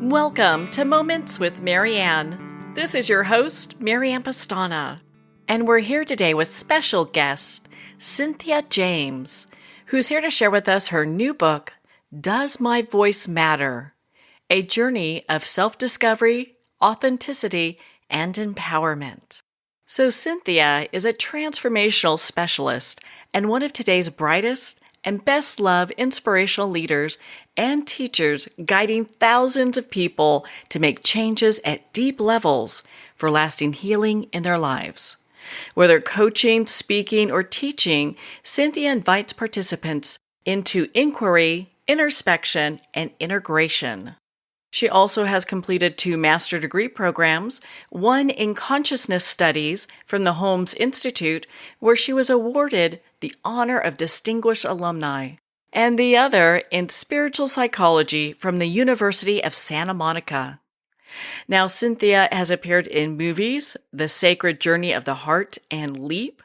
Welcome to Moments with Marianne. This is your host, Marianne-pestana, and we're here today with special guest, Cynthia James, who's here to share with us her new book, Does My Voice Matter? A journey of self-discovery, authenticity, and empowerment. So Cynthia is a transformational specialist and one of today's brightest and best loved inspirational leaders and teachers guiding thousands of people to make changes at deep levels for lasting healing in their lives. Whether coaching, speaking, or teaching, Cynthia invites participants into inquiry, introspection, and integration. She also has completed 2 master degree programs, one in consciousness studies from the Holmes Institute, where she was awarded the honor of distinguished alumni, and the other in spiritual psychology from the University of Santa Monica. Now, Cynthia has appeared in movies, The Sacred Journey of the Heart and Leap.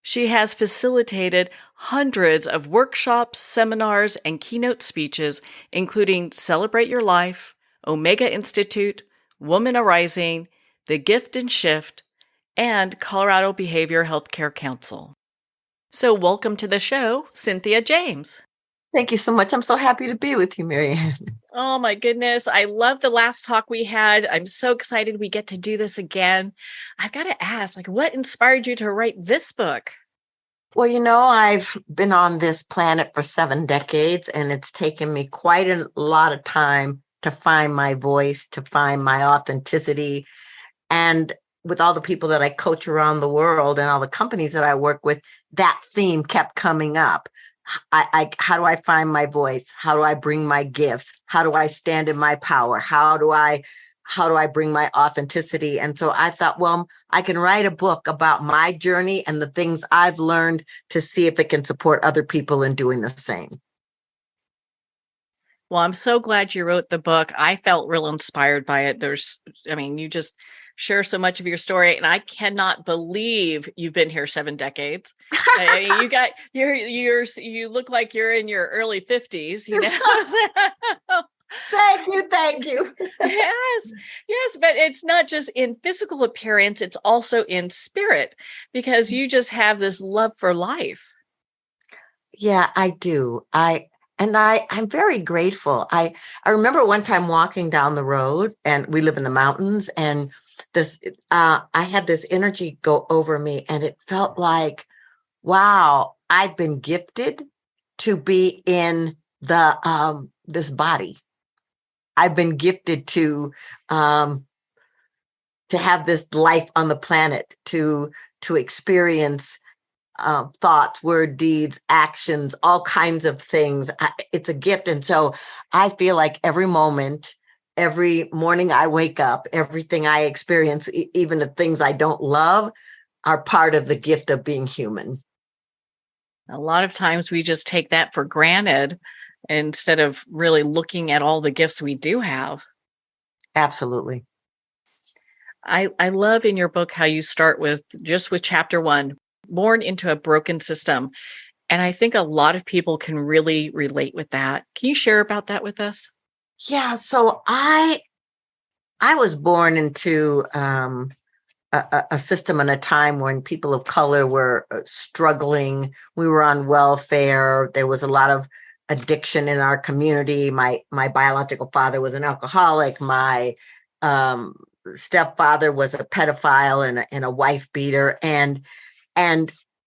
She has facilitated hundreds of workshops, seminars, and keynote speeches, including Celebrate Your Life, Omega Institute, Woman Arising, The Gift and Shift, and Colorado Behavioral Healthcare Council. So welcome to the show, Cynthia James. Thank you so much. I'm so happy to be with you, Marianne. Oh my goodness. I love the last talk we had. I'm so excited we get to do this again. I've got to ask, what inspired you to write this book? Well, I've been on this planet for 7 decades, and it's taken me quite a lot of time to find my voice, to find my authenticity. And with all the people that I coach around the world and all the companies that I work with, that theme kept coming up. How do I find my voice? How do I bring my gifts? How do I stand in my power? How do I bring my authenticity? And so I thought, well, I can write a book about my journey and the things I've learned to see if it can support other people in doing the same. Well, I'm so glad you wrote the book. I felt real inspired by it. You just share so much of your story, and I cannot believe you've been here 7 decades. You look like you're in your early 50s, Thank you. Yes, but it's not just in physical appearance, it's also in spirit, because you just have this love for life. Yeah, I do. I'm very grateful. I remember one time walking down the road, and we live in the mountains, and I had this energy go over me, and it felt like, wow, I've been gifted to be in this body. I've been gifted to have this life on the planet, to experience thoughts, word, deeds, actions, all kinds of things. It's a gift. And so I feel like every moment, every morning I wake up, everything I experience, even the things I don't love, are part of the gift of being human. A lot of times we just take that for granted instead of really looking at all the gifts we do have. Absolutely. I love in your book how you start with chapter 1, born into a broken system. And I think a lot of people can really relate with that. Can you share about that with us? Yeah. So I was born into a system and a time when people of color were struggling. We were on welfare. There was a lot of addiction in our community. My biological father was an alcoholic. My stepfather was a pedophile and a wife beater. And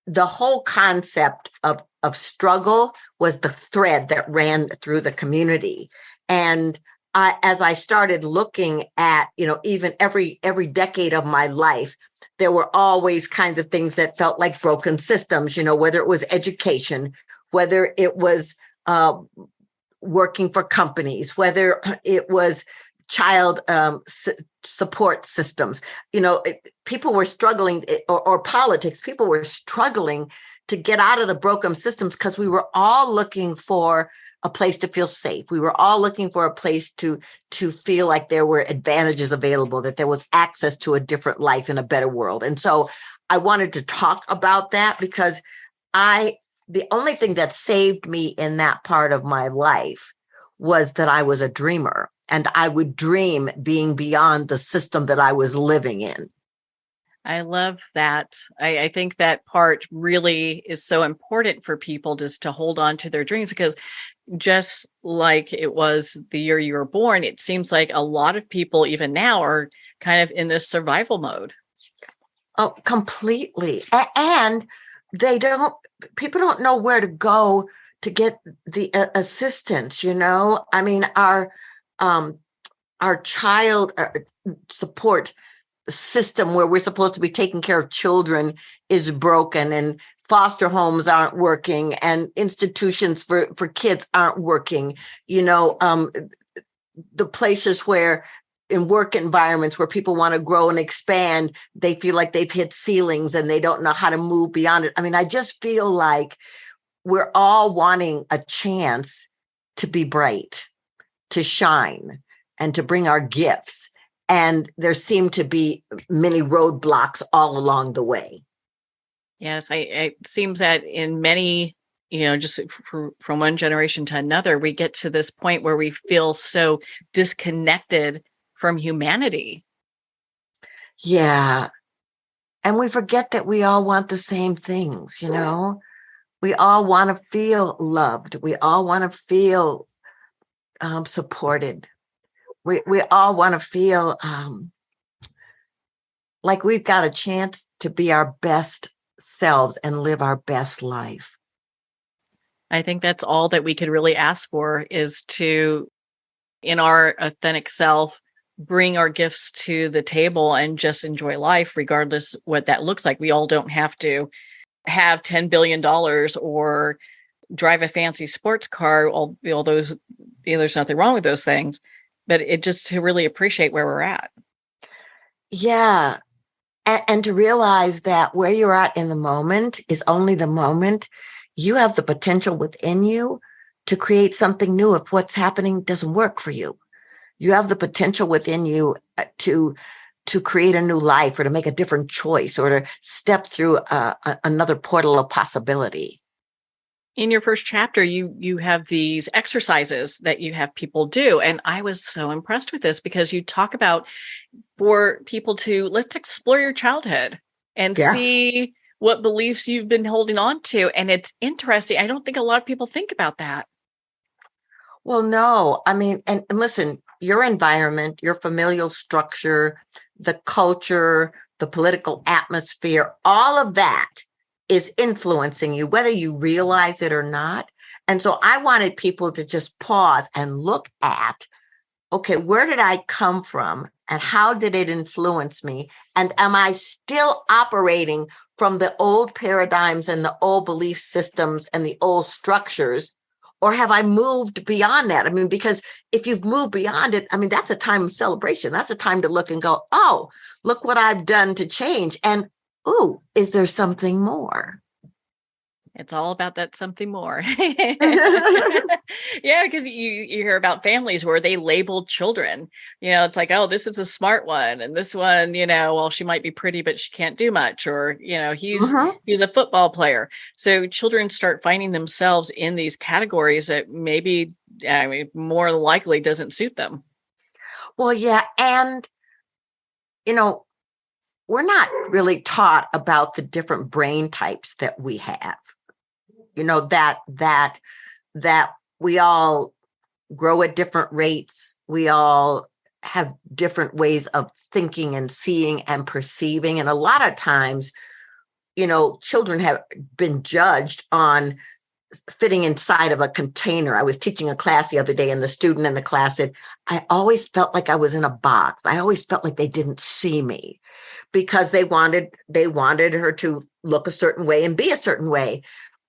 the whole concept of struggle was the thread that ran through the community. And as I started looking at, even every decade of my life, there were always kinds of things that felt like broken systems, whether it was education, whether it was working for companies, whether it was child support systems. People were struggling, or politics, people were struggling to get out of the broken systems because we were all looking for a place to feel safe. We were all looking for a place to feel like there were advantages available, that there was access to a different life in a better world. And so I wanted to talk about that because the only thing that saved me in that part of my life was that I was a dreamer. and I would dream being beyond the system that I was living in. I love that. I think that part really is so important for people, just to hold on to their dreams, because just like it was the year you were born, it seems like a lot of people even now are kind of in this survival mode. Oh, completely. And people don't know where to go to get the assistance, I mean, our child support system where we're supposed to be taking care of children is broken, and foster homes aren't working, and institutions for kids aren't working. The places where in work environments where people want to grow and expand, they feel like they've hit ceilings and they don't know how to move beyond it. I mean, I just feel like we're all wanting a chance to be bright, to shine, and to bring our gifts. And there seem to be many roadblocks all along the way. Yes, it seems that in many, just from one generation to another, we get to this point where we feel so disconnected from humanity. Yeah. And we forget that we all want the same things, We all want to feel loved. We all want to feel supported. We all want to feel like we've got a chance to be our best selves and live our best life. I think that's all that we could really ask for, is to, in our authentic self, bring our gifts to the table and just enjoy life, regardless what that looks like. We all don't have to have $10 billion or drive a fancy sports car, all those, there's nothing wrong with those things, but it just to really appreciate where we're at. Yeah. And to realize that where you're at in the moment is only the moment. You have the potential within you to create something new if what's happening doesn't work for you. You have the potential within you to create a new life, or to make a different choice, or to step through another portal of possibility. In your first chapter, you have these exercises that you have people do. And I was so impressed with this, because you talk about for people to, let's explore your childhood and see what beliefs you've been holding on to. And it's interesting. I don't think a lot of people think about that. Well, no, I mean, and listen, your environment, your familial structure, the culture, the political atmosphere, all of that is influencing you, whether you realize it or not. And so I wanted people to just pause and look at, okay, where did I come from and how did it influence me? And am I still operating from the old paradigms and the old belief systems and the old structures? Or have I moved beyond that? I mean, because if you've moved beyond it, I mean, that's a time of celebration. That's a time to look and go, oh, look what I've done to change. And, ooh, is there something more? It's all about that something more. Yeah, because you hear about families where they label children. It's like, oh, this is the smart one, and this one, well, she might be pretty, but she can't do much, or he's a football player. So children start finding themselves in these categories that maybe, I mean, more likely doesn't suit them. Well, yeah, and we're not really taught about the different brain types that we have. That we all grow at different rates. We all have different ways of thinking and seeing and perceiving. And a lot of times, children have been judged on fitting inside of a container. I was teaching a class the other day, and the student in the class said, I always felt like I was in a box. I always felt like they didn't see me, because they wanted her to look a certain way and be a certain way.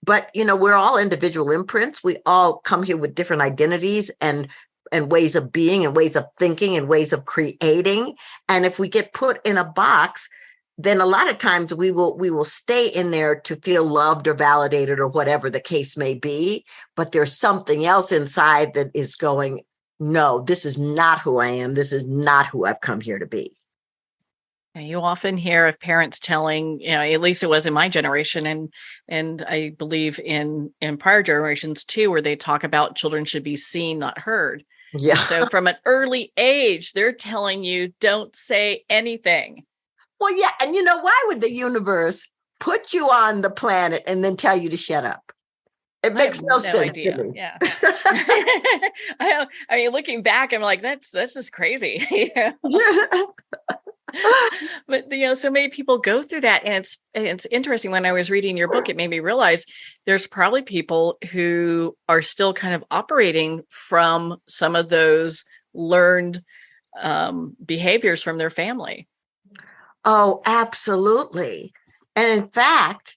But, we're all individual imprints. We all come here with different identities and ways of being and ways of thinking and ways of creating. And if we get put in a box, then a lot of times we will stay in there to feel loved or validated or whatever the case may be. But there's something else inside that is going, no, this is not who I am. This is not who I've come here to be. You often hear of parents telling, at least it was in my generation, and I believe in prior generations too, where they talk about children should be seen, not heard. Yeah. And so from an early age, they're telling you don't say anything. Well, yeah. And why would the universe put you on the planet and then tell you to shut up? It I have makes no no sense to idea. me. Yeah. I mean, looking back, I'm like, that's just crazy. But so many people go through that, and it's interesting. When I was reading your book, it made me realize there's probably people who are still kind of operating from some of those learned behaviors from their family. Oh, absolutely. And in fact,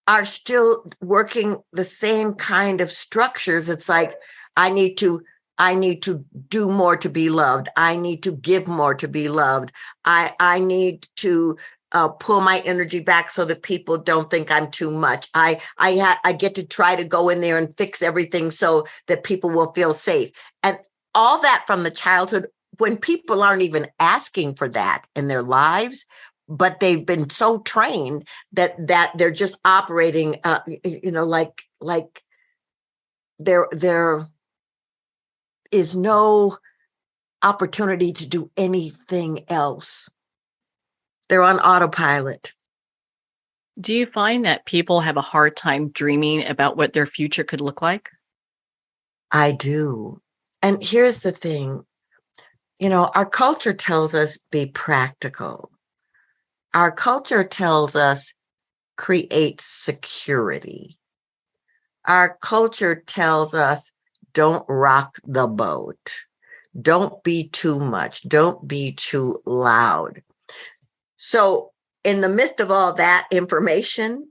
are still working the same kind of structures. It's like, I need to do more to be loved. I need to give more to be loved. I need to pull my energy back so that people don't think I'm too much. I get to try to go in there and fix everything so that people will feel safe. And all that from the childhood, when people aren't even asking for that in their lives, but they've been so trained that they're just operating, like there is no opportunity to do anything else. They're on autopilot. Do you find that people have a hard time dreaming about what their future could look like? I do. And here's the thing, our culture tells us be practical. Our culture tells us create security. Our culture tells us don't rock the boat. Don't be too much. Don't be too loud. So in the midst of all that information,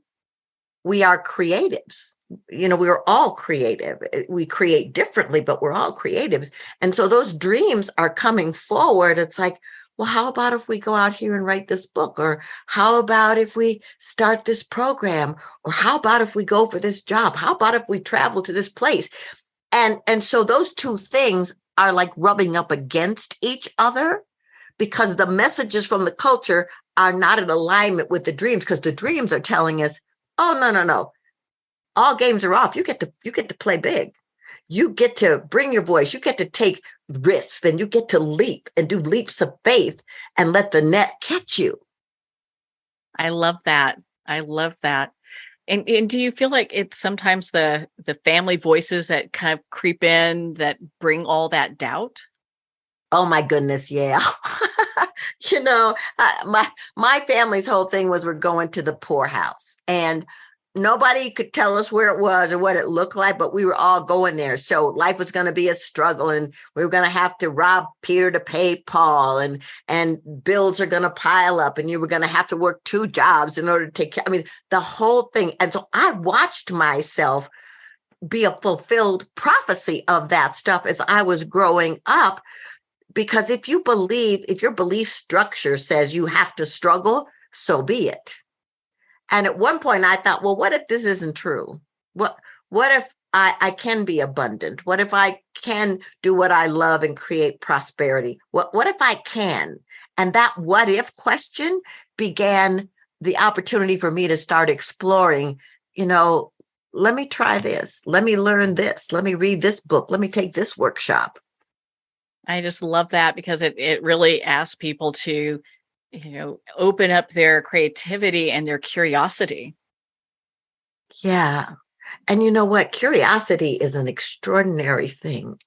we are creatives. We're all creative. We create differently, but we're all creatives. And so those dreams are coming forward. It's like, well, how about if we go out here and write this book? Or how about if we start this program? Or how about if we go for this job? How about if we travel to this place? And so those two things are like rubbing up against each other because the messages from the culture are not in alignment with the dreams, because the dreams are telling us, oh, no. All games are off. You get to play big. You get to bring your voice. You get to take risks, and you get to leap and do leaps of faith and let the net catch you. I love that. I love that. And do you feel like it's sometimes the family voices that kind of creep in that bring all that doubt? Oh my goodness, yeah. My family's whole thing was we're going to the poorhouse, and nobody could tell us where it was or what it looked like, but we were all going there. So life was going to be a struggle, and we were going to have to rob Peter to pay Paul, and bills are going to pile up, and you were going to have to work two jobs in order to take care. I mean, the whole thing. And so I watched myself be a fulfilled prophecy of that stuff as I was growing up. Because if your belief structure says you have to struggle, so be it. And at one point I thought, well, what if this isn't true? What if I can be abundant? What if I can do what I love and create prosperity? What if I can? And that what if question began the opportunity for me to start exploring, let me try this. Let me learn this. Let me read this book. Let me take this workshop. I just love that because it really asks people to, open up their creativity and their curiosity. Yeah. And you know what? Curiosity is an extraordinary thing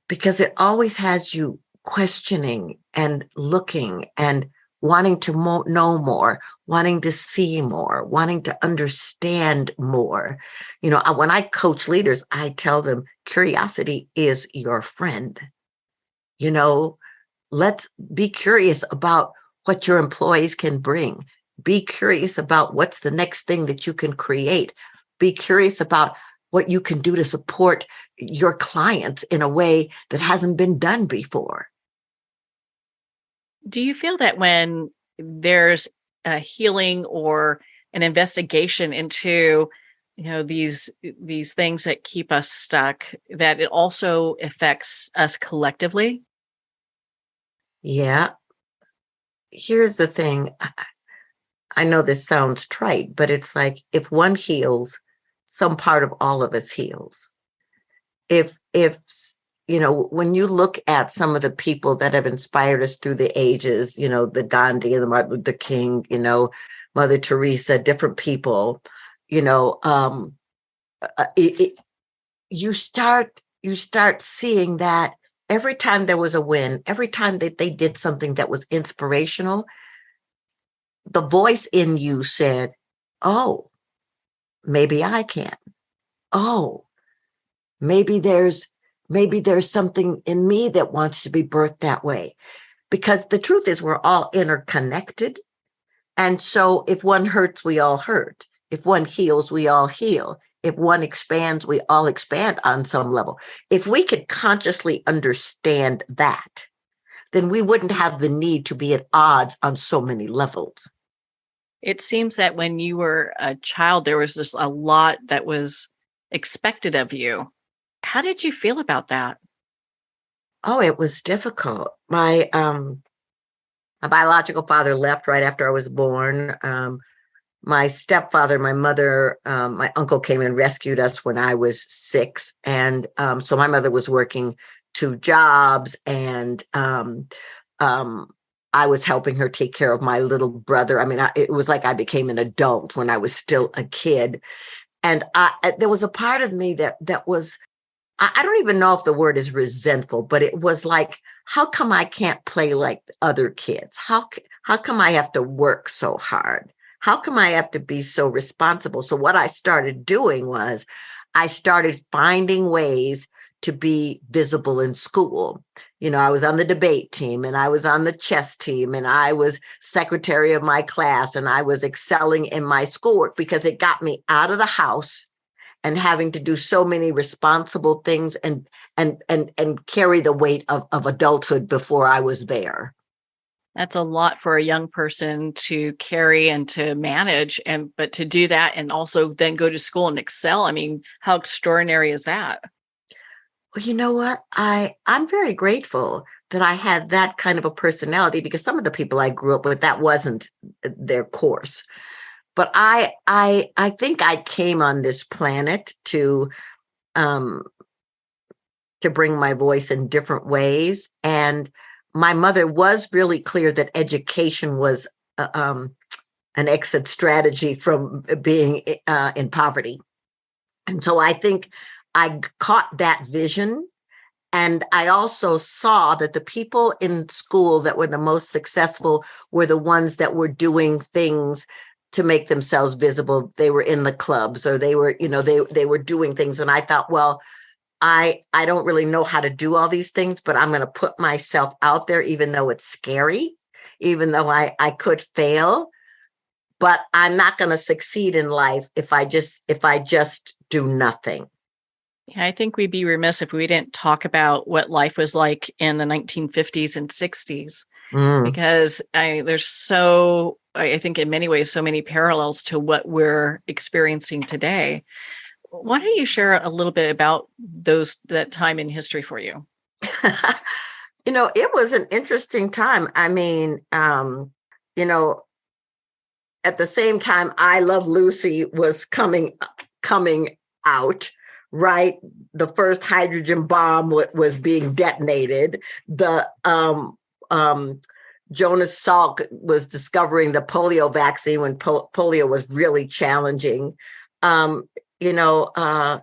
because it always has you questioning and looking and wanting to know more, wanting to see more, wanting to understand more. When I coach leaders, I tell them curiosity is your friend. Let's be curious about what your employees can bring. Be curious about what's the next thing that you can create. Be curious about what you can do to support your clients in a way that hasn't been done before. Do you feel that when there's a healing or an investigation into, these things that keep us stuck, that it also affects us collectively? Yeah. Here's the thing. I know this sounds trite, but it's like if one heals, some part of all of us heals. If when you look at some of the people that have inspired us through the ages, the Gandhi and the Martin Luther King, Mother Teresa, different people, you start seeing that every time there was a win, every time that they did something that was inspirational, the voice in you said, oh, maybe I can. Oh, maybe there's something in me that wants to be birthed that way. Because the truth is we're all interconnected. And so if one hurts, we all hurt. If one heals, we all heal. If one expands, we all expand on some level. If we could consciously understand that, then we wouldn't have the need to be at odds on so many levels. It seems that when you were a child, there was just a lot that was expected of you. How did you feel about that? Oh, it was difficult. My biological father left right after I was born. My stepfather, my mother, my uncle came and rescued us when I was 6. And so my mother was working 2 jobs, and I was helping her take care of my little brother. I mean, it was like I became an adult when I was still a kid. And there was a part of me that was, I don't even know if the word is resentful, but it was like, how come I can't play like other kids? How come I have to work so hard? How come I have to be so responsible? So what I started doing was I started finding ways to be visible in school. I was on the debate team, and I was on the chess team, and I was secretary of my class, and I was excelling in my schoolwork because it got me out of the house and having to do so many responsible things and carry the weight of adulthood before I was there. That's a lot for a young person to carry and to manage, but to do that and also then go to school and excel. I mean, how extraordinary is that? Well, you know what? I'm very grateful that I had that kind of a personality, because some of the people I grew up with, that wasn't their course. But I think I came on this planet to bring my voice in different ways. And my mother was really clear that education was an exit strategy from being in poverty. And so I think I caught that vision. And I also saw that the people in school that were the most successful were the ones that were doing things to make themselves visible. They were in the clubs, or they were, they were doing things. And I thought, well, I don't really know how to do all these things, but I'm going to put myself out there, even though it's scary, even though I could fail, but I'm not going to succeed in life if I just do nothing. Yeah, I think we'd be remiss if we didn't talk about what life was like in the 1950s and 60s, because I think in many ways, so many parallels to what we're experiencing today. Why don't you share a little bit about that time in history for you? It was an interesting time. I mean, at the same time, I Love Lucy was coming out, right? The first hydrogen bomb was being detonated. The Jonas Salk was discovering the polio vaccine when polio was really challenging. The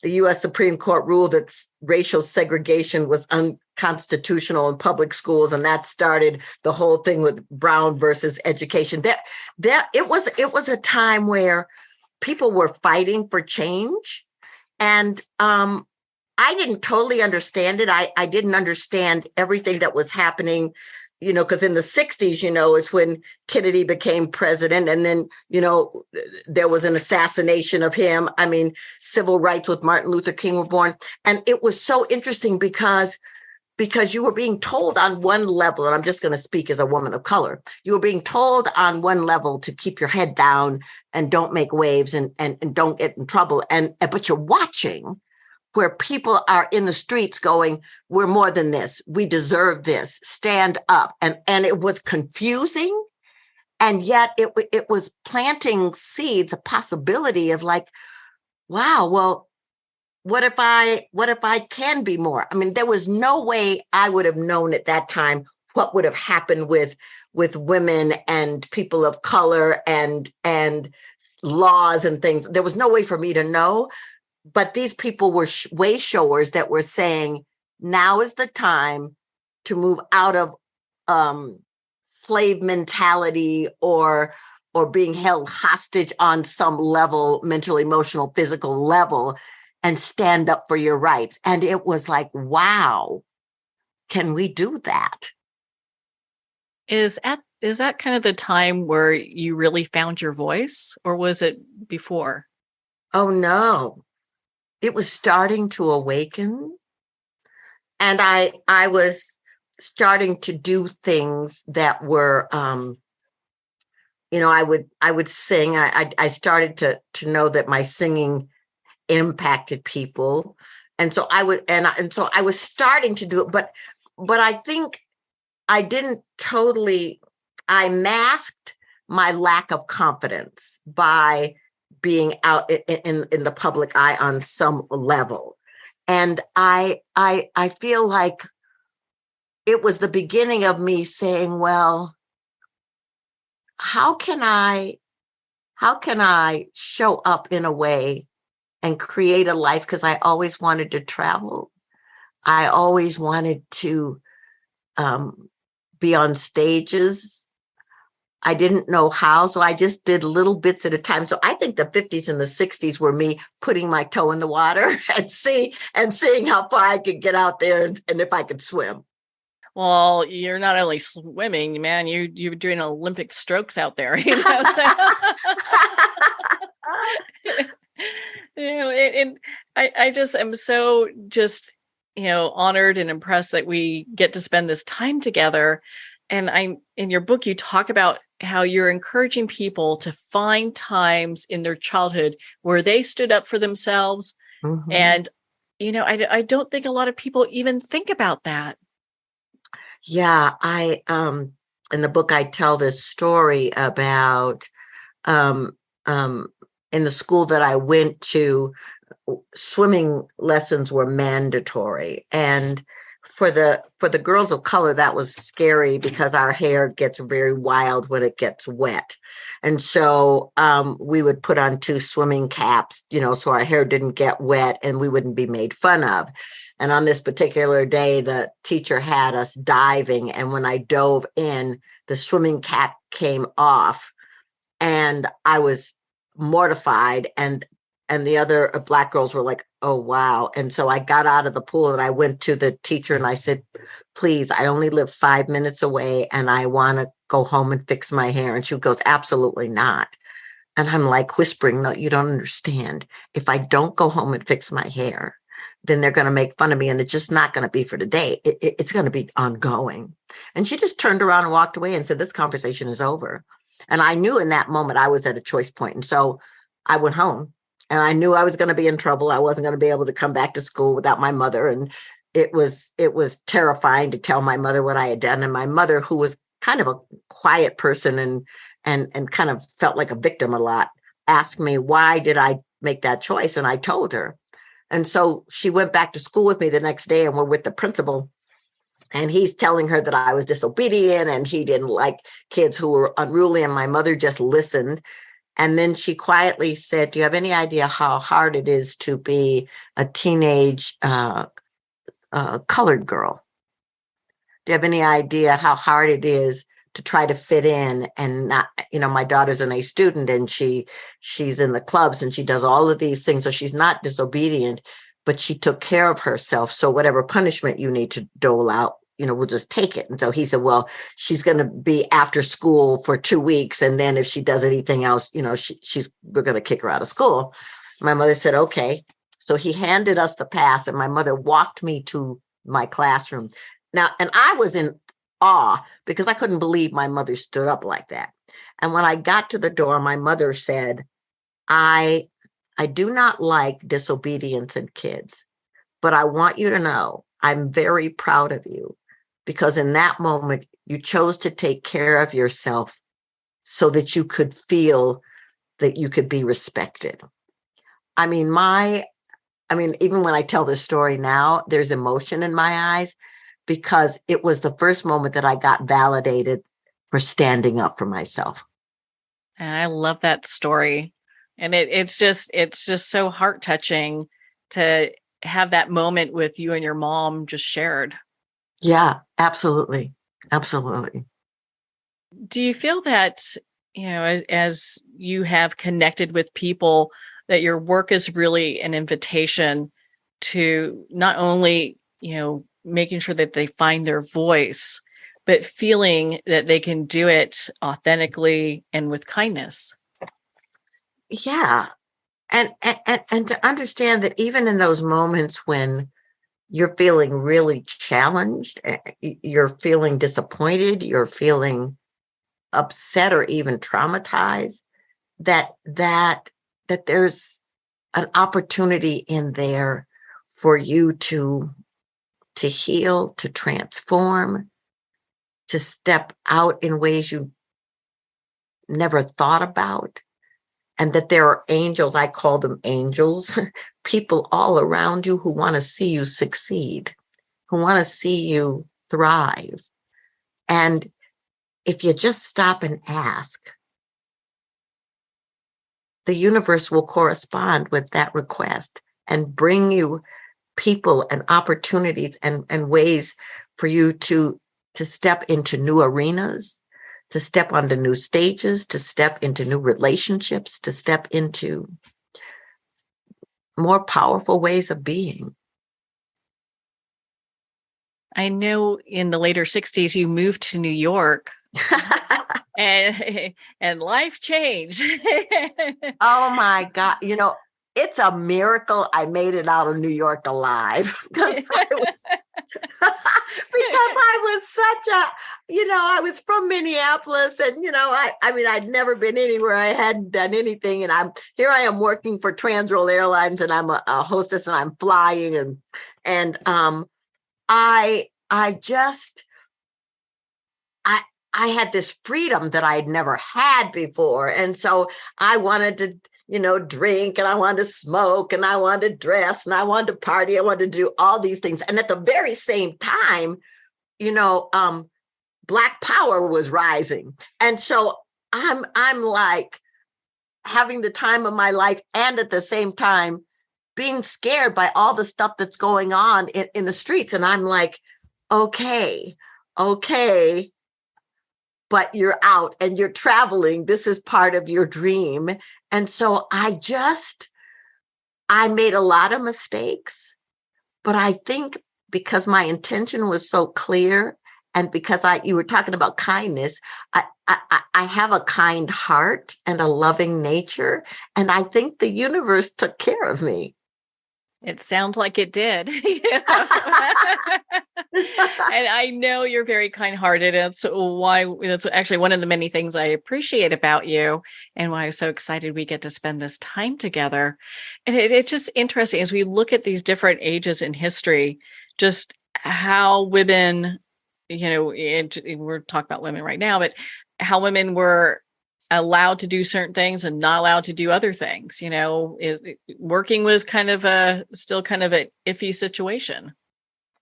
U.S. Supreme Court ruled that racial segregation was unconstitutional in public schools, and that started the whole thing with Brown versus education. It was a time where people were fighting for change, and I didn't totally understand it. I didn't understand everything that was happening. Because in the 60s, is when Kennedy became president. And then, there was an assassination of him. I mean, civil rights with Martin Luther King were born. And it was so interesting because you were being told on one level, and I'm just going to speak as a woman of color, you were being told on one level to keep your head down and don't make waves and don't get in trouble. But you're watching where people are in the streets going, we're more than this. We deserve this. Stand up. And it was confusing. And yet it was planting seeds, a possibility of like, wow, well, what if I can be more? I mean, there was no way I would have known at that time what would have happened with women and people of color and laws and things. There was no way for me to know. But these people were way showers that were saying, now is the time to move out of slave mentality or being held hostage on some level, mental, emotional, physical level, and stand up for your rights. And it was like, wow, can we do that? Is that kind of the time where you really found your voice, or was it before? Oh no, it was starting to awaken. And I was starting to do things that were I would sing. I started to know that my singing impacted people. And so I would and so I was starting to do it, but I think I didn't totally, I masked my lack of confidence by being out in the public eye on some level. And I feel like it was the beginning of me saying, well, how can I show up in a way and create a life? Because I always wanted to travel. I always wanted to be on stages. I didn't know how, so I just did little bits at a time. So I think the 50s and the 60s were me putting my toe in the water and seeing how far I could get out there and if I could swim. Well, you're not only swimming, man, you're doing Olympic strokes out there, you know. So, and I just am so just honored and impressed that we get to spend this time together. And in your book, you talk about how you're encouraging people to find times in their childhood where they stood up for themselves. Mm-hmm. And, I don't think a lot of people even think about that. Yeah, in the book, I tell this story about in the school that I went to, swimming lessons were mandatory. And for the girls of color, that was scary because our hair gets very wild when it gets wet. And so we would put on 2 swimming caps, so our hair didn't get wet and we wouldn't be made fun of. And on this particular day, the teacher had us diving. And when I dove in, the swimming cap came off and I was mortified. And the other Black girls were like, oh, wow. And so I got out of the pool and I went to the teacher and I said, please, I only live 5 minutes away and I want to go home and fix my hair. And she goes, absolutely not. And I'm like whispering, no, you don't understand. If I don't go home and fix my hair, then they're going to make fun of me and it's just not going to be for today. It's going to be ongoing. And she just turned around and walked away and said, this conversation is over. And I knew in that moment I was at a choice point. And so I went home. And I knew I was going to be in trouble. I wasn't going to be able to come back to school without my mother. And it was terrifying to tell my mother what I had done. And my mother, who was kind of a quiet person and kind of felt like a victim a lot, asked me, why did I make that choice? And I told her. And so she went back to school with me the next day and we're with the principal. And he's telling her that I was disobedient and he didn't like kids who were unruly. And my mother just listened. And then she quietly said, do you have any idea how hard it is to be a teenage colored girl? Do you have any idea how hard it is to try to fit in and not, my daughter's an A student and she's in the clubs and she does all of these things. So she's not disobedient, but she took care of herself. So whatever punishment you need to dole out, we'll just take it. And so he said, well, she's going to be after school for 2 weeks. And then if she does anything else, we're going to kick her out of school. My mother said, okay. So he handed us the pass and my mother walked me to my classroom. Now, and I was in awe because I couldn't believe my mother stood up like that. And when I got to the door, my mother said, I do not like disobedience in kids, but I want you to know I'm very proud of you. Because in that moment, you chose to take care of yourself so that you could feel that you could be respected. I mean, my I mean, even when I tell this story now, there's emotion in my eyes because it was the first moment that I got validated for standing up for myself. And I love that story. And it's just so heart touching to have that moment with you and your mom just shared. Yeah, absolutely. Absolutely. Do you feel that, as you have connected with people, that your work is really an invitation to not only, making sure that they find their voice, but feeling that they can do it authentically and with kindness? Yeah. And to understand that even in those moments when you're feeling really challenged, you're feeling disappointed, you're feeling upset or even traumatized, that there's an opportunity in there for you to heal, to transform, to step out in ways you never thought about, and that there are angels, I call them angels, people all around you who want to see you succeed, who want to see you thrive. And if you just stop and ask, the universe will correspond with that request and bring you people and opportunities and ways for you to step into new arenas, to step onto new stages, to step into new relationships, to step into more powerful ways of being. I know in the later 60s you moved to New York and and life changed. Oh my God. It's a miracle I made it out of New York alive because I was such I was from Minneapolis and, I mean, I'd never been anywhere. I hadn't done anything. And I am working for Transworld Airlines and I'm a hostess and I'm flying and I just, I had this freedom that I'd never had before. And so I wanted to, drink and I wanted to smoke and I wanted to dress and I wanted to party. I wanted to do all these things. And at the very same time, Black power was rising. And so I'm like having the time of my life and at the same time being scared by all the stuff that's going on in the streets. And I'm like, okay, but you're out and you're traveling. This is part of your dream. And so I made a lot of mistakes, but I think because my intention was so clear and because you were talking about kindness, I have a kind heart and a loving nature. And I think the universe took care of me. It sounds like it did. And I know you're very kind-hearted. And that's actually one of the many things I appreciate about you and why I'm so excited we get to spend this time together. And it's just interesting as we look at these different ages in history, just how women, we're talking about women right now, but how women were allowed to do certain things and not allowed to do other things. Working was still kind of an iffy situation.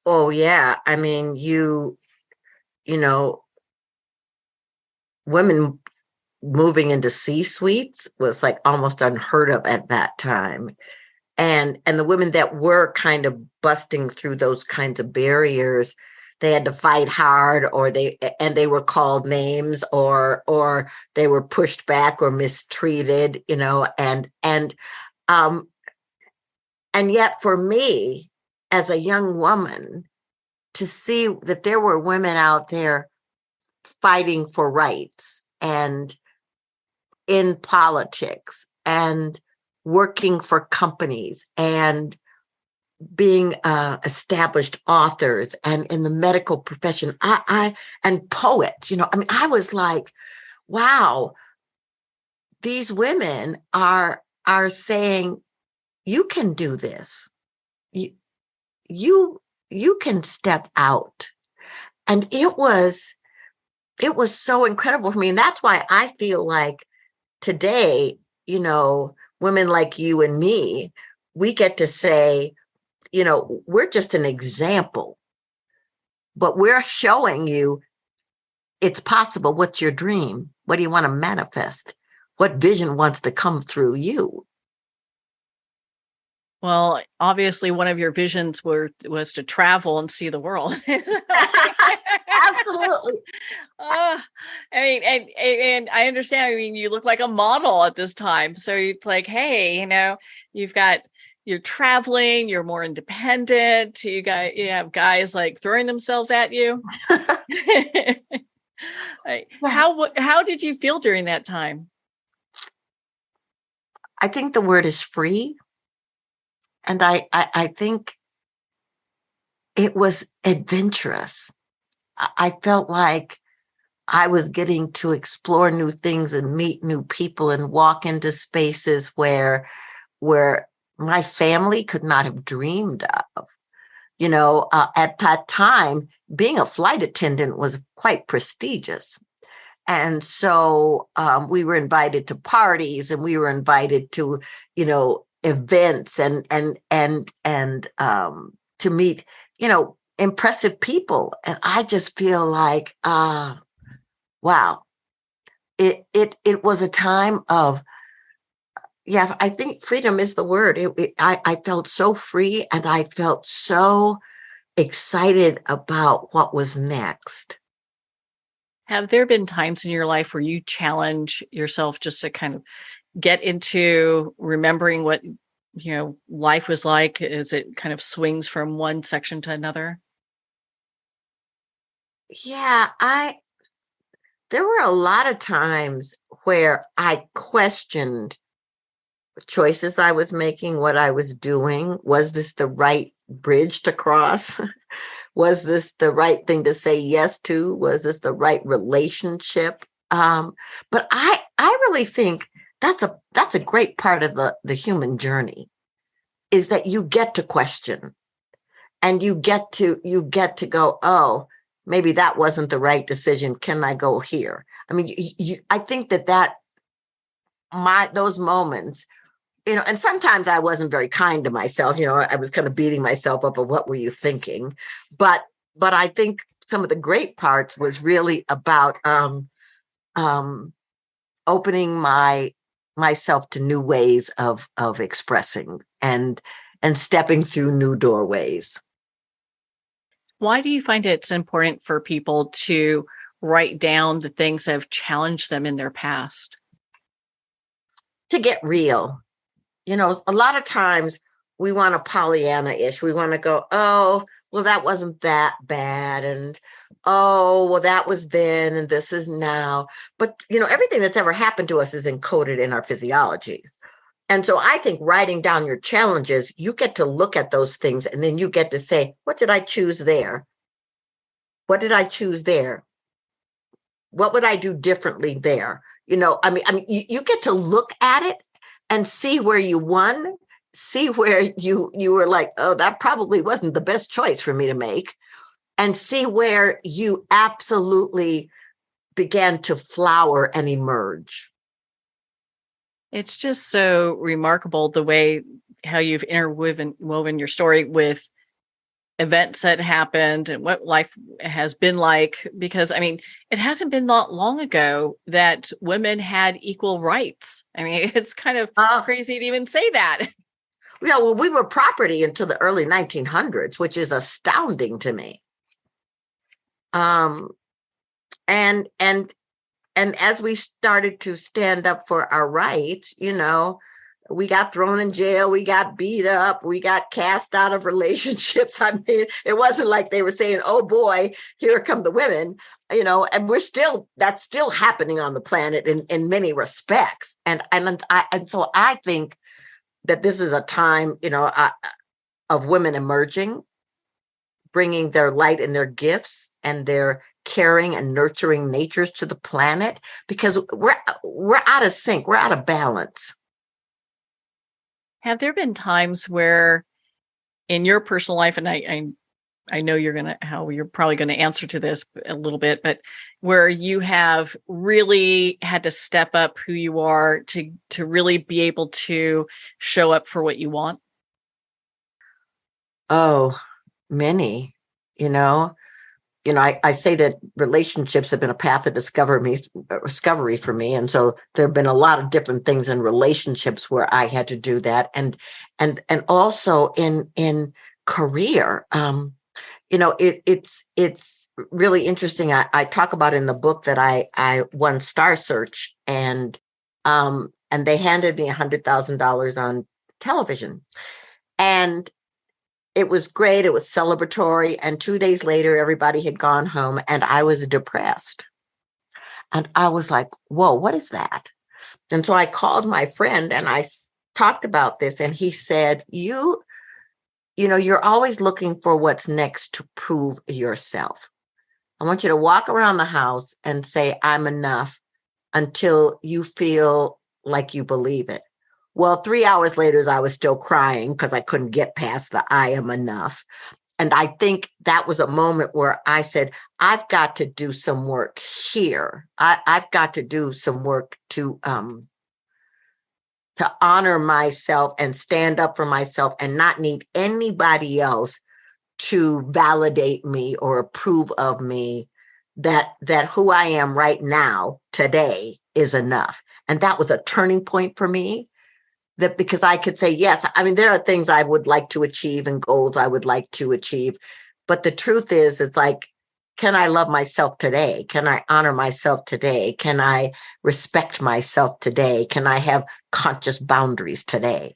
Oh yeah. I mean, women moving into C-suites was like almost unheard of at that time. And the women that were kind of busting through those kinds of barriers, they had to fight hard or they were called names or they were pushed back or mistreated, um and yet for me as a young woman to see that there were women out there fighting for rights and in politics and working for companies and being established authors and in the medical profession, I and poets, I mean, I was like, wow, these women are saying, you can do this. You can step out. And it was so incredible for me. And that's why I feel like today, women like you and me, we get to say, we're just an example, but we're showing you it's possible. What's your dream? What do you want to manifest? What vision wants to come through you? Well, obviously, one of your visions was to travel and see the world. Absolutely. I mean, and I understand. I mean, you look like a model at this time, so it's like, hey, you're traveling, you're more independent. You have guys like throwing themselves at you. Yeah. How did you feel during that time? I think the word is free. And I think it was adventurous. I felt like I was getting to explore new things and meet new people and walk into spaces where my family could not have dreamed of. At that time, being a flight attendant was quite prestigious. And so we were invited to parties, and we were invited to, events and to meet, impressive people. And I just feel like, wow, it was a time of, yeah, I think freedom is the word. I felt so free, and I felt so excited about what was next. Have there been times in your life where you challenge yourself just to kind of get into remembering what, life was like as it kind of swings from one section to another? Yeah, there were a lot of times where I questioned choices I was making, what I was doing. Was this the right bridge to cross? Was this the right thing to say yes to? Was this the right relationship? But I really think that's a great part of the human journey, is that you get to question, and you get to go, oh, maybe that wasn't the right decision. Can I go here? I mean, I think that those moments, and sometimes I wasn't very kind to myself. I was kind of beating myself up of what were you thinking? But I think some of the great parts was really about opening myself to new ways of expressing and stepping through new doorways. Why do you find it's important for people to write down the things that have challenged them in their past? To get real. A lot of times we want a Pollyanna-ish. We want to go, oh, well, that wasn't that bad. And, oh, well, that was then and this is now. But, everything that's ever happened to us is encoded in our physiology. And so I think writing down your challenges, you get to look at those things, and then you get to say, what did I choose there? What did I choose there? What would I do differently there? You get to look at it and see where you won, see where you were like, oh, that probably wasn't the best choice for me to make, and see where you absolutely began to flower and emerge. It's just so remarkable the way how you've interwoven your story with events that happened and what life has been like. Because, I mean, it hasn't been that long ago that women had equal rights. I mean, it's kind of crazy to even say that. Yeah, well, we were property until the early 1900s, which is astounding to me. And as we started to stand up for our rights, we got thrown in jail, we got beat up, we got cast out of relationships. I mean, it wasn't like they were saying, oh boy, here come the women, and that's still happening on the planet in many respects. And so I think that this is a time, of women emerging, bringing their light and their gifts and their caring and nurturing natures to the planet, because we're out of sync, we're out of balance. Have there been times where in your personal life, and I know you're probably going to answer to this a little bit, but where you have really had to step up who you are to really be able to show up for what you want? Oh, many, you know. I say that relationships have been a path of discovery for me. And so there have been a lot of different things in relationships where I had to do that. And also in career, it's really interesting. I talk about in the book that I won Star Search and they handed me $100,000 on television. And it was great. It was celebratory. And 2 days later, everybody had gone home and I was depressed. And I was like, whoa, what is that? And so I called my friend and I talked about this. And he said, you're always looking for what's next to prove yourself. I want you to walk around the house and say, I'm enough until you feel like you believe it. Well, 3 hours later, I was still crying because I couldn't get past the I am enough. And I think that was a moment where I said, I've got to do some work here. I've got to do some work to honor myself and stand up for myself and not need anybody else to validate me or approve of me, that who I am right now, today, is enough. And that was a turning point for me. That because I could say, yes, I mean, there are things I would like to achieve and goals I would like to achieve. But the truth is, it's like, can I love myself today? Can I honor myself today? Can I respect myself today? Can I have conscious boundaries today?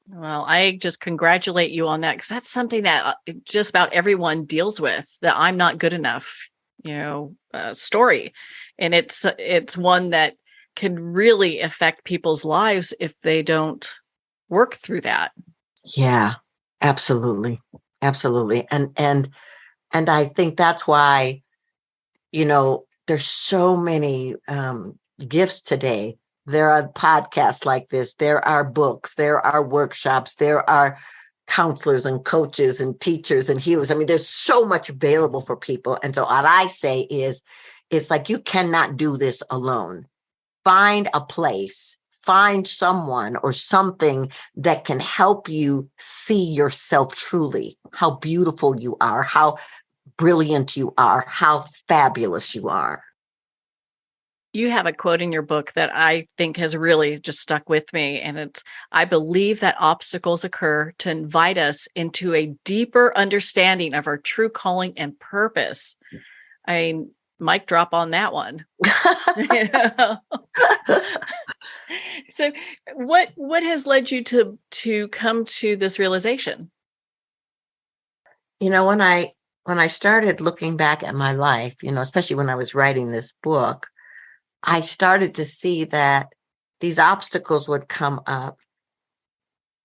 Well, I just congratulate you on that, because that's something that just about everyone deals with, that I'm not good enough, story. And it's one that can really affect people's lives if they don't work through that. Yeah, absolutely. Absolutely. And I think that's why, there's so many gifts today. There are podcasts like this. There are books. There are workshops. There are counselors and coaches and teachers and healers. I mean, there's so much available for people. And so what I say is, it's like, you cannot do this alone. Find a place, find someone or something that can help you see yourself truly, how beautiful you are, how brilliant you are, how fabulous you are. You have a quote in your book that I think has really just stuck with me. And it's, I believe that obstacles occur to invite us into a deeper understanding of our true calling and purpose. I mean, mic drop on that one. So what has led you to come to this realization? When I started looking back at my life, especially when I was writing this book, I started to see that these obstacles would come up.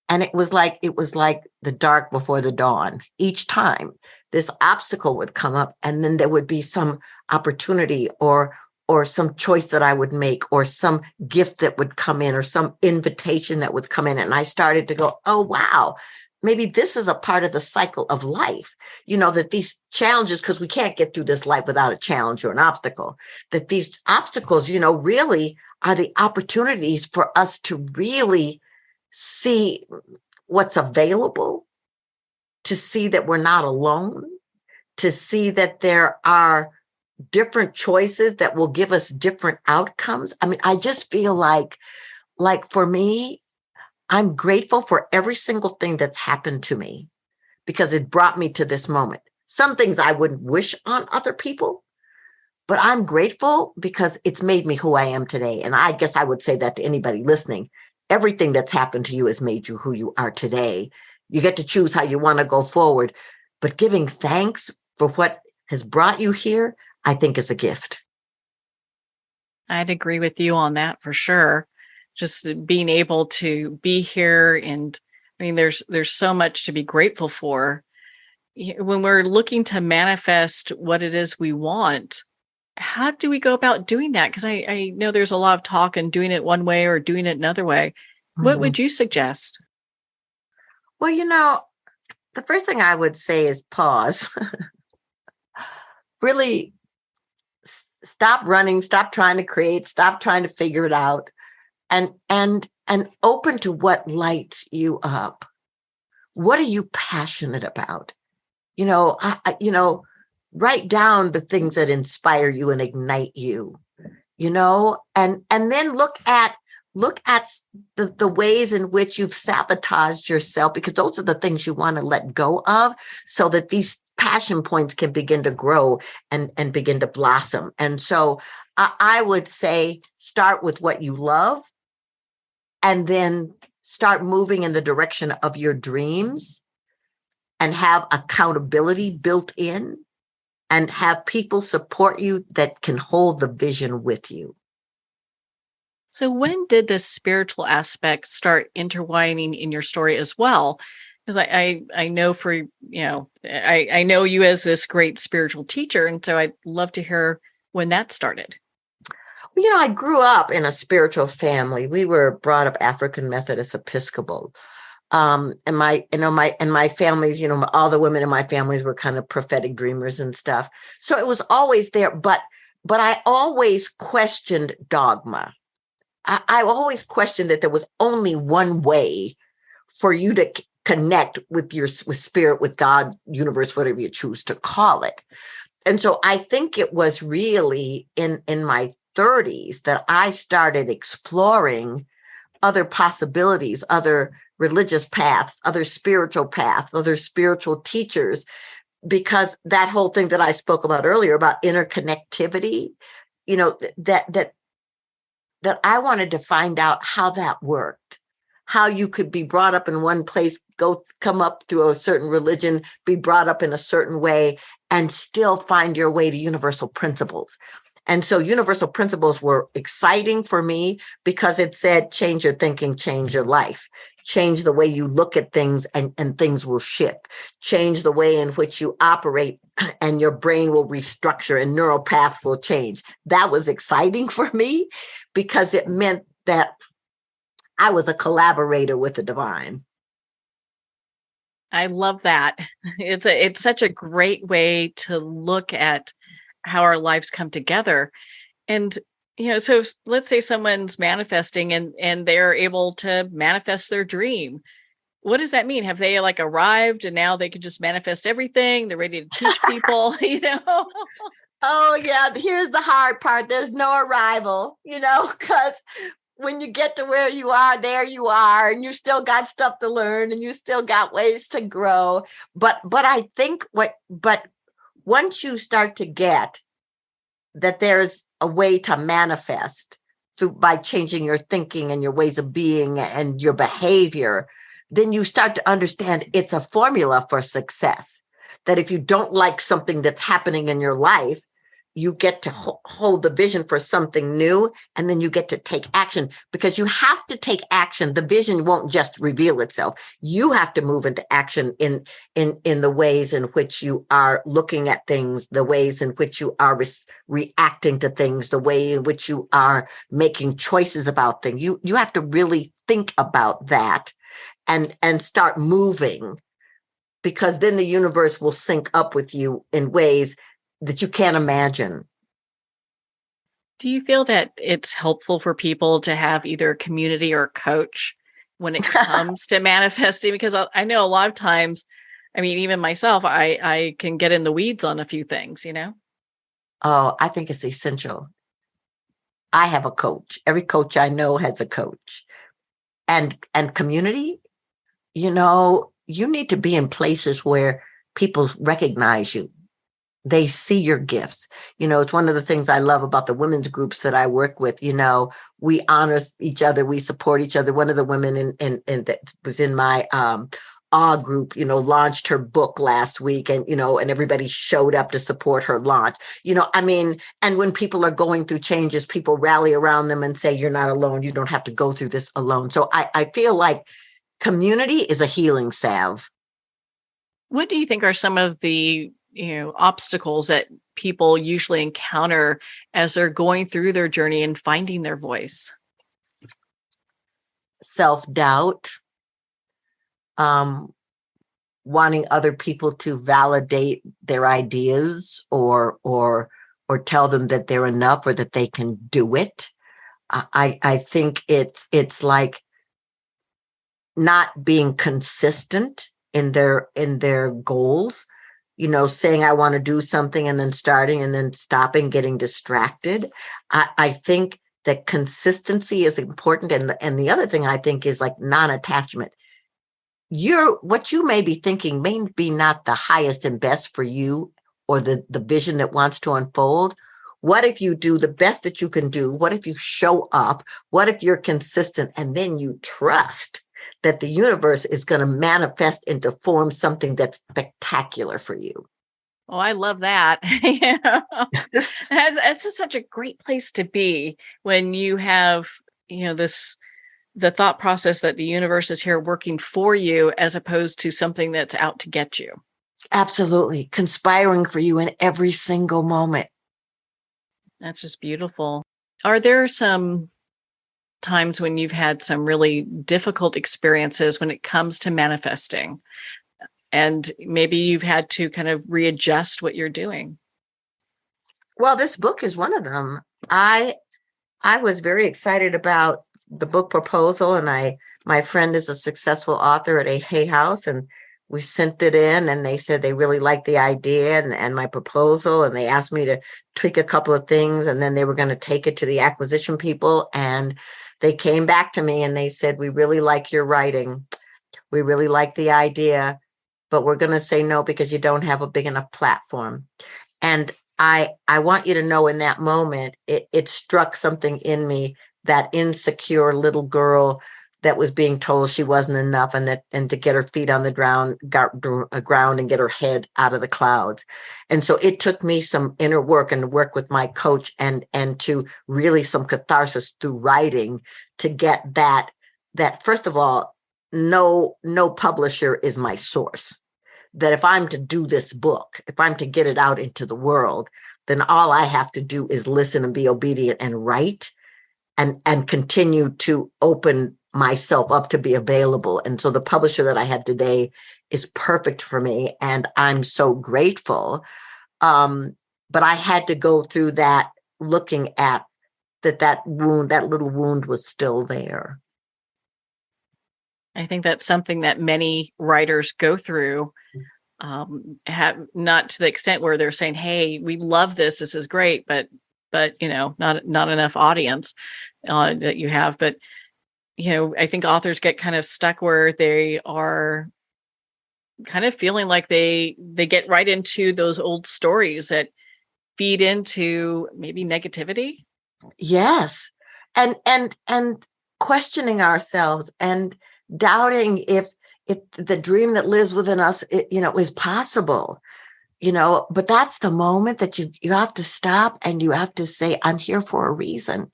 And it was like the dark before the dawn. Each time this obstacle would come up, and then there would be some opportunity or some choice that I would make, or some gift that would come in, or some invitation that would come in. And I started to go, oh, wow, maybe this is a part of the cycle of life, that these challenges, because we can't get through this life without a challenge or an obstacle, that these obstacles, really are the opportunities for us to really see what's available, to see that we're not alone, to see that there are different choices that will give us different outcomes. I mean, I just feel like for me, I'm grateful for every single thing that's happened to me, because it brought me to this moment. Some things I wouldn't wish on other people, but I'm grateful because it's made me who I am today. And I guess I would say that to anybody listening. Everything that's happened to you has made you who you are today. You get to choose how you want to go forward, but giving thanks for what has brought you here, I think, is a gift. I'd agree with you on that for sure. Just being able to be here, and I mean, there's so much to be grateful for. When we're looking to manifest what it is we want, how do we go about doing that? Because I know there's a lot of talk and doing it one way or doing it another way. What would you suggest? Well, the first thing I would say is pause. Really stop running, stop trying to create, stop trying to figure it out, and open to what lights you up. What are you passionate about? You know, write down the things that inspire you and ignite you, and then look at the ways in which you've sabotaged yourself, because those are the things you want to let go of so that these passion points can begin to grow and begin to blossom. And so I would say start with what you love and then start moving in the direction of your dreams and have accountability built in and have people support you that can hold the vision with you. So when did this spiritual aspect start intertwining in your story as well? Because I know I know you as this great spiritual teacher, and so I'd love to hear when that started. I grew up in a spiritual family. We were brought up African Methodist Episcopal. And my families, all the women in my families were kind of prophetic dreamers and stuff. So it was always there, but I always questioned dogma. I always questioned that there was only one way for you to connect with spirit, with God, universe, whatever you choose to call it. And so I think it was really in my 30s that I started exploring other possibilities, other religious paths, other spiritual paths, other spiritual teachers, because that whole thing that I spoke about earlier about interconnectivity, that I wanted to find out how that worked, how you could be brought up in one place, come up through a certain religion, be brought up in a certain way, and still find your way to universal principles. And so universal principles were exciting for me because it said, change your thinking, change your life, change the way you look at things and things will shift, change the way in which you operate and your brain will restructure and neural paths will change. That was exciting for me because it meant that I was a collaborator with the divine. I love that. It's such a great way to look at how our lives come together. And, so let's say someone's manifesting and they're able to manifest their dream. What does that mean? Have they arrived and now they can just manifest everything? They're ready to teach people, Oh yeah. Here's the hard part. There's no arrival, because when you get to where you are, there you are, and you still got stuff to learn and you still got ways to grow. But I think once you start to get that there's a way to manifest by changing your thinking and your ways of being and your behavior, then you start to understand it's a formula for success. That if you don't like something that's happening in your life, you get to hold the vision for something new, and then you get to take action because you have to take action. The vision won't just reveal itself. You have to move into action in the ways in which you are looking at things, the ways in which you are reacting to things, the way in which you are making choices about things. You have to really think about that and start moving, because then the universe will sync up with you in ways that you can't imagine. Do you feel that it's helpful for people to have either a community or a coach when it comes to manifesting? Because I know a lot of times, even myself, I can get in the weeds on a few things, Oh, I think it's essential. I have a coach. Every coach I know has a coach. And community, you need to be in places where people recognize you. They see your gifts. It's one of the things I love about the women's groups that I work with. We honor each other. We support each other. One of the women in that was in my awe group, launched her book last week, and everybody showed up to support her launch. And when people are going through changes, people rally around them and say, you're not alone. You don't have to go through this alone. So I feel like community is a healing salve. What do you think are some of the obstacles that people usually encounter as they're going through their journey and finding their voice? Self-doubt, wanting other people to validate their ideas or tell them that they're enough or that they can do it. I think it's like not being consistent in their goals, saying I want to do something and then starting and then stopping, getting distracted. I think that consistency is important. And the other thing I think is like non-attachment. What you may be thinking may be not the highest and best for you or the vision that wants to unfold. What if you do the best that you can do? What if you show up? What if you're consistent and then you trust that the universe is going to manifest into form something that's spectacular for you? Oh, I love that. Yeah. That's just such a great place to be when you have, the thought process that the universe is here working for you as opposed to something that's out to get you. Absolutely. Conspiring for you in every single moment. That's just beautiful. Are there some times when you've had some really difficult experiences when it comes to manifesting? And maybe you've had to kind of readjust what you're doing? Well, this book is one of them. I was very excited about the book proposal, and my friend is a successful author at a Hay House, and we sent it in, and they said they really liked the idea and my proposal, and they asked me to tweak a couple of things, and then they were going to take it to the acquisition people, and they came back to me and they said, we really like your writing. We really like the idea, but we're going to say no because you don't have a big enough platform. And I want you to know in that moment, it struck something in me, that insecure little girl that was being told she wasn't enough, and to get her feet on the ground and get her head out of the clouds. And so it took me some inner work and work with my coach and to really some catharsis through writing to get that first of all, no publisher is my source. That if I'm to do this book, if I'm to get it out into the world, then all I have to do is listen and be obedient and write and continue to open myself up to be available. And so the publisher that I have today is perfect for me. And I'm so grateful. But I had to go through that, looking at that wound, that little wound was still there. I think that's something that many writers go through, have not to the extent where they're saying, hey, we love this. This is great, but not enough audience that you have. But, I think authors get kind of stuck where they are kind of feeling like they get right into those old stories that feed into maybe negativity. Yes. And questioning ourselves and doubting if the dream that lives within us, is possible, but that's the moment that you have to stop and you have to say, I'm here for a reason.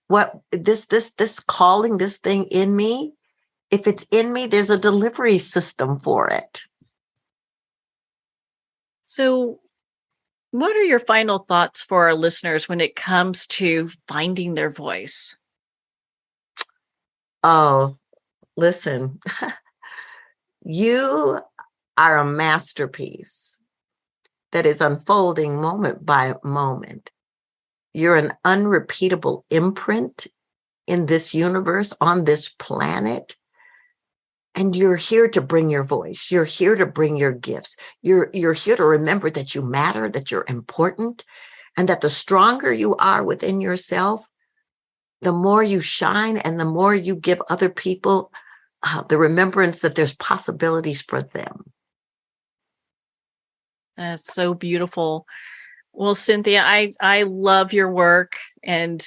What this calling, this thing in me, if it's in me, there's a delivery system for it. So what are your final thoughts for our listeners when it comes to finding their voice? Oh, listen, you are a masterpiece that is unfolding moment by moment. You're an unrepeatable imprint in this universe, on this planet. And you're here to bring your voice. You're here to bring your gifts. You're here to remember that you matter, that you're important, and that the stronger you are within yourself, the more you shine and the more you give other people the remembrance that there's possibilities for them. That's so beautiful. Well, Cynthia, I love your work, and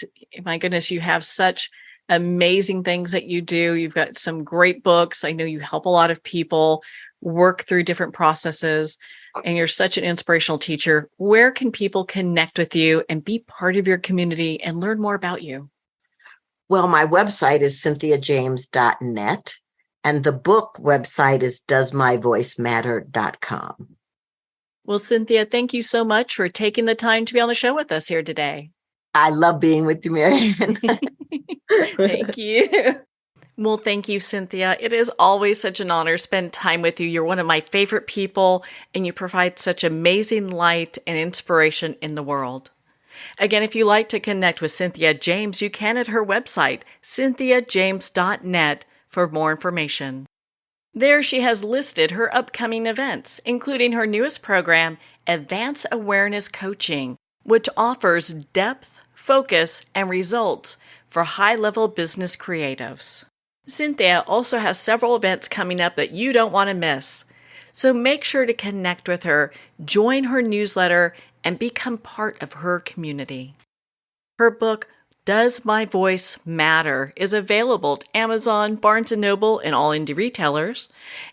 my goodness, you have such amazing things that you do. You've got some great books. I know you help a lot of people work through different processes, and you're such an inspirational teacher. Where can people connect with you and be part of your community and learn more about you? Well, my website is cynthiajames.net, and the book website is doesmyvoicematter.com. Well, Cynthia, thank you so much for taking the time to be on the show with us here today. I love being with you, Marianne. Thank you. Well, thank you, Cynthia. It is always such an honor to spend time with you. You're one of my favorite people, and you provide such amazing light and inspiration in the world. Again, if you'd like to connect with Cynthia James, you can at her website, cynthiajames.net, for more information. There she has listed her upcoming events, including her newest program, Advanced Awareness Coaching, which offers depth, focus, and results for high-level business creatives. Cynthia also has several events coming up that you don't want to miss. So make sure to connect with her, join her newsletter, and become part of her community. Her book, Does My Voice Matter, is available at Amazon, Barnes & Noble, and all indie retailers.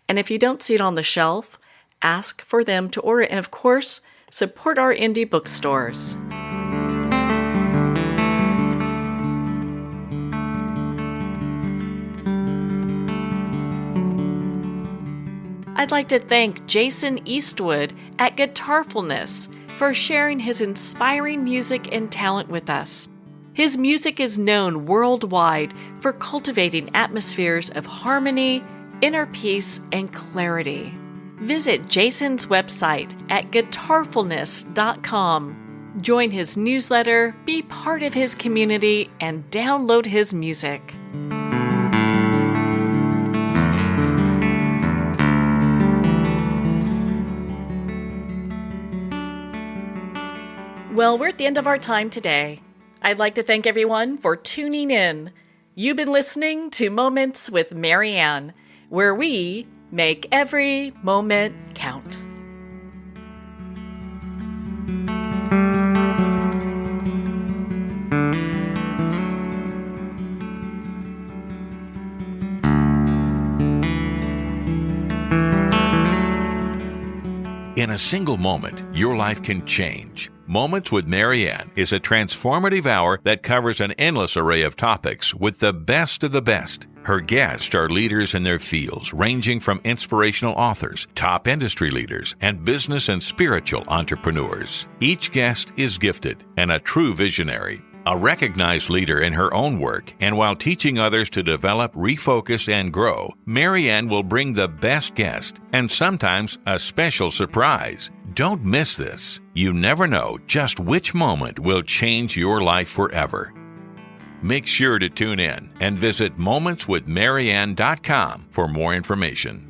And if you don't see it on the shelf, ask for them to order it. And of course, support our indie bookstores. I'd like to thank Jason Eastwood at Guitarfulness for sharing his inspiring music and talent with us. His music is known worldwide for cultivating atmospheres of harmony, inner peace, and clarity. Visit Jason's website at guitarfulness.com. Join his newsletter, be part of his community, and download his music. Well, we're at the end of our time today. I'd like to thank everyone for tuning in. You've been listening to Moments with Marianne, where we make every moment count. In a single moment, your life can change. Moments with Marianne is a transformative hour that covers an endless array of topics with the best of the best. Her guests are leaders in their fields, ranging from inspirational authors, top industry leaders, and business and spiritual entrepreneurs. Each guest is gifted and a true visionary, a recognized leader in her own work, and while teaching others to develop, refocus, and grow, Marianne will bring the best guest and sometimes a special surprise. Don't miss this. You never know just which moment will change your life forever. Make sure to tune in and visit momentswithmarianne.com for more information.